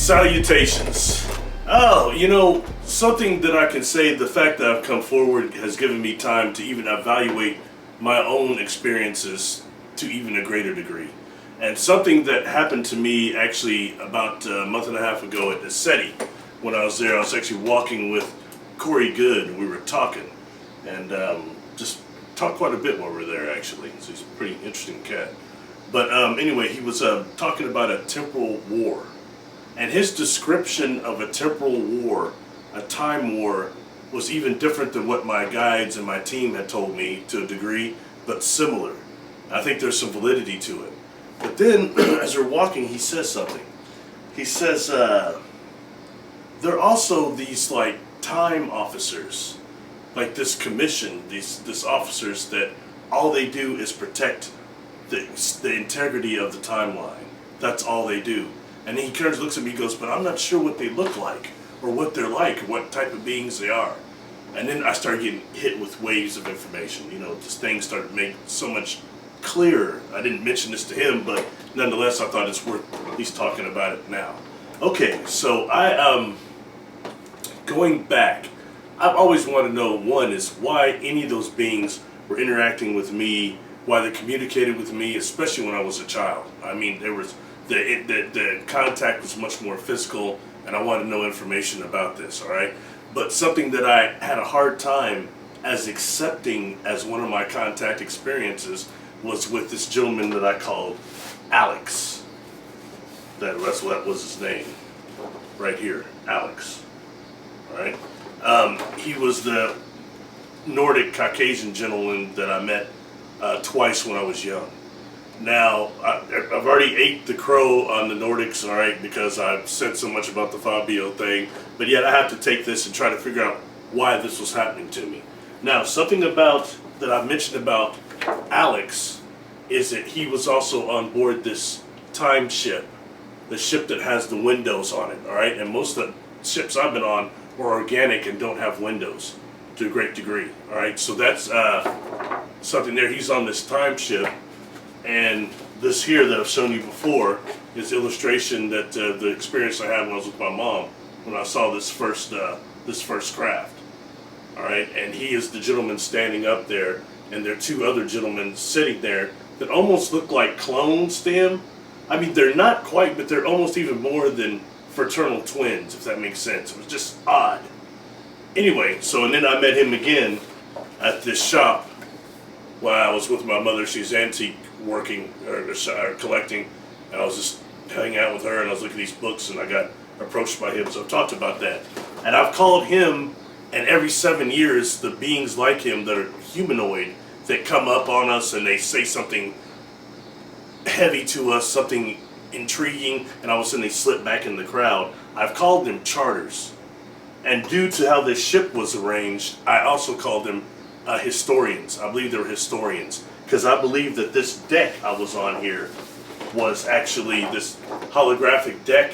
Salutations. Oh, something that I can say, the fact that I've come forward has given me time to even evaluate my own experiences to even a greater degree. And something that happened to me actually about a month and a half ago at the SETI. When I was there, I was actually walking with Corey Good, and we were talking. And just talked quite a bit while we were there, actually. So he's a pretty interesting cat. But anyway, he was talking about a temporal war. And his description of a temporal war, a time war, was even different than what my guides and my team had told me to a degree, but similar. I think there's some validity to it. But then, as we're walking, he says something. He says, there are also these, like, time officers, like this commission, these officers that all they do is protect the integrity of the timeline. That's all they do. And then he kind of looks at me and goes, but I'm not sure what they look like, or what they're like, or what type of beings they are. And then I started getting hit with waves of information. Just things started to make so much clearer. I didn't mention this to him, but nonetheless, I thought it's worth at least talking about it now. Okay, so going back, I've always wanted to know, one, is why any of those beings were interacting with me, why they communicated with me, especially when I was a child. I mean, there was the contact was much more physical, and I wanted to know information about this, all right? But something that I had a hard time as accepting as one of my contact experiences was with this gentleman that I called Alex. That's what was his name, right here, Alex, all right? He was the Nordic Caucasian gentleman that I met twice when I was young. Now, I've already ate the crow on the Nordics, all right, because I've said so much about the Fabio thing, but yet I have to take this and try to figure out why this was happening to me. Now, something that I've mentioned about Alex is that he was also on board this time ship, the ship that has the windows on it, all right, and most of the ships I've been on are organic and don't have windows to a great degree, all right, so that's something there. He's on this time ship. And this here that I've shown you before is illustration that the experience I had when I was with my mom when I saw this first craft. All right, and he is the gentleman standing up there, and there are two other gentlemen sitting there that almost look like clones to him. I mean, they're not quite, but they're almost even more than fraternal twins, if that makes sense. It was just odd. Anyway, and then I met him again at this shop while I was with my mother. She's antique working or collecting, and I was just hanging out with her, and I was looking at these books, and I got approached by him, so I've talked about that. And I've called him, and every 7 years the beings like him that are humanoid that come up on us and they say something heavy to us, something intriguing, and all of a sudden they slip back in the crowd. I've called them charters, and due to how this ship was arranged, I also called them historians. I believe they were historians, because I believe that this deck I was on here was actually, this holographic deck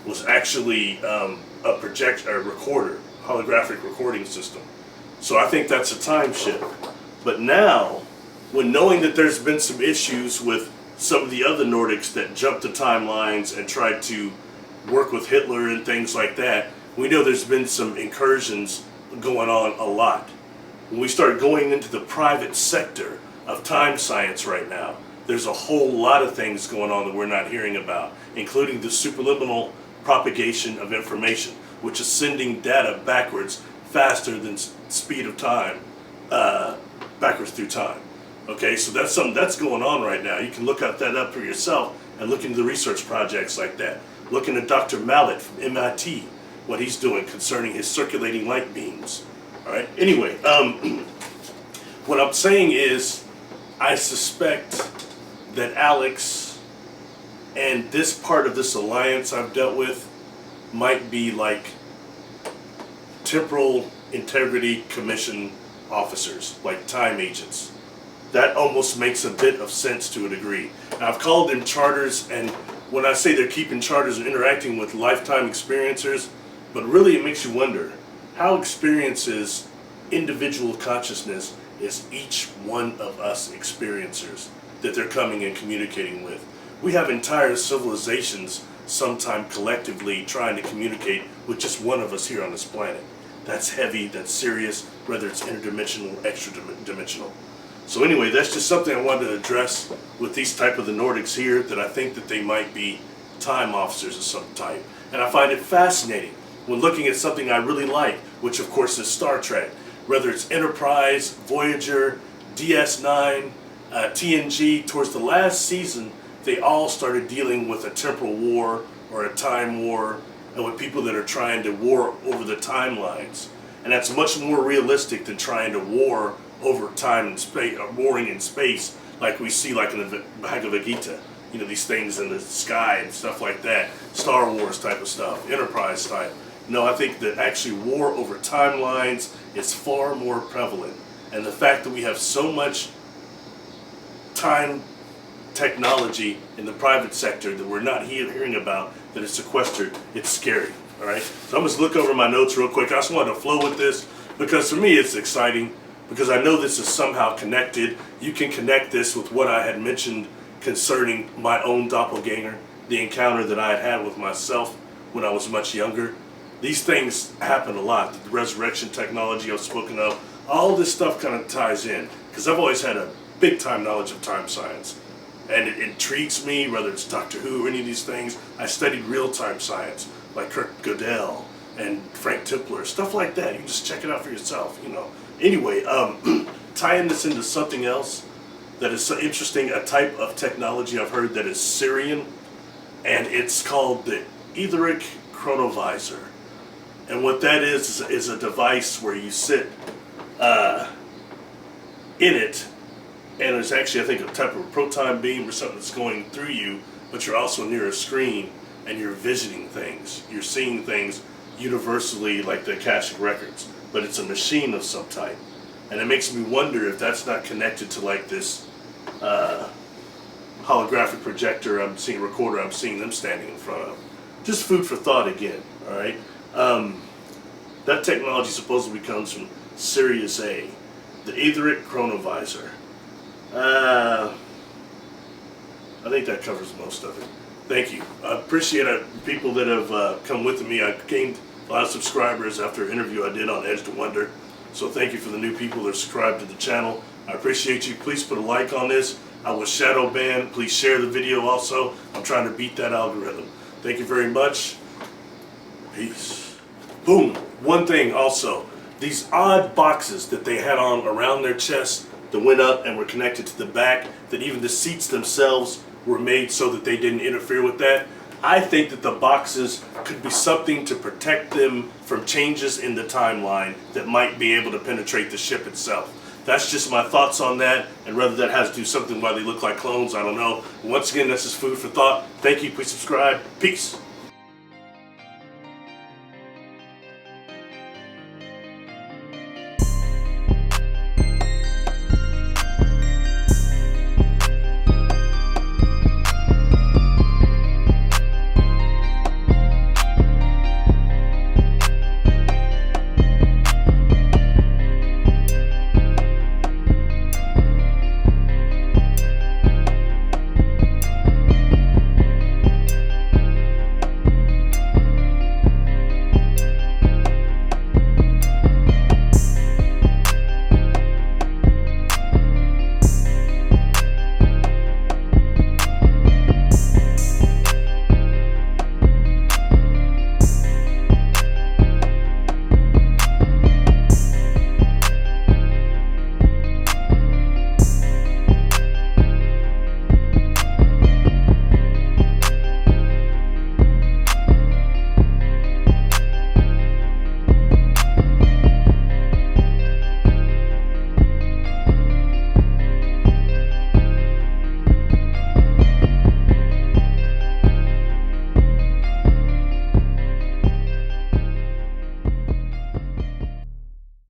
was actually a recorder, holographic recording system. So I think that's a time ship. But now, when knowing that there's been some issues with some of the other Nordics that jumped the timelines and tried to work with Hitler and things like that, we know there's been some incursions going on a lot. When we start going into the private sector of time science right now, there's a whole lot of things going on that we're not hearing about, including the superliminal propagation of information, which is sending data backwards faster than speed of time, backwards through time. Okay, so that's something that's going on right now. You can look that up for yourself and look into the research projects like that. Looking at Dr. Mallet from MIT, what he's doing concerning his circulating light beams. All right. Anyway, what I'm saying is, I suspect that Alex and this part of this alliance I've dealt with might be like Temporal Integrity Commission officers, like time agents. That almost makes a bit of sense to a degree. Now, I've called them charters, and when I say they're keeping charters and interacting with lifetime experiencers, but really it makes you wonder, how experiences individual consciousness is each one of us experiencers that they're coming and communicating with? We have entire civilizations sometime collectively trying to communicate with just one of us here on this planet. That's heavy, that's serious, whether it's interdimensional or extra dimensional. So anyway, that's just something I wanted to address with these type of the Nordics here, that I think that they might be time officers of some type. And I find it fascinating when looking at something I really like, which of course is Star Trek. Whether it's Enterprise, Voyager, DS9, TNG, towards the last season, they all started dealing with a temporal war or a time war, and with people that are trying to war over the timelines. And that's much more realistic than trying to war over time and space, or warring in space, like we see like in the Bhagavad Gita. You know, these things in the sky and stuff like that. Star Wars type of stuff, Enterprise type. No, I think that actually war over timelines is far more prevalent. And the fact that we have so much time technology in the private sector that we're not hearing about, that is sequestered, it's scary. All right, so I'm just look over my notes real quick. I just wanted to flow with this because for me it's exciting, because I know this is somehow connected. You can connect this with what I had mentioned concerning my own doppelganger, the encounter that I had had with myself when I was much younger. These things happen a lot. The resurrection technology I've spoken of, all this stuff kind of ties in, because I've always had a big time knowledge of time science. And it intrigues me, whether it's Doctor Who or any of these things. I studied real-time science, like Kurt Gödel and Frank Tipler, stuff like that. You can just check it out for yourself, you know. Anyway, tying this into something else that is so interesting, a type of technology I've heard that is Syrian, and it's called the etheric chronovisor. And what that is a device where you sit in it, and it's actually, I think, a type of proton beam or something that's going through you, but you're also near a screen and you're visioning things. You're seeing things universally, like the Akashic records, but it's a machine of some type. And it makes me wonder if that's not connected to like this holographic projector recorder I'm seeing them standing in front of. Just food for thought again, all right? That technology supposedly comes from Sirius A, the etheric chronovisor. I think that covers most of it. Thank you. I appreciate people that have come with me. I gained a lot of subscribers after an interview I did on Edge to Wonder. So thank you for the new people that are subscribed to the channel. I appreciate you. Please put a like on this. I was shadow banned. Please share the video also. I'm trying to beat that algorithm. Thank you very much. Peace. Boom. One thing also. These odd boxes that they had on around their chest that went up and were connected to the back, that even the seats themselves were made so that they didn't interfere with that. I think that the boxes could be something to protect them from changes in the timeline that might be able to penetrate the ship itself. That's just my thoughts on that, and whether that has to do something why they look like clones, I don't know. Once again, this is food for thought. Thank you. Please subscribe. Peace.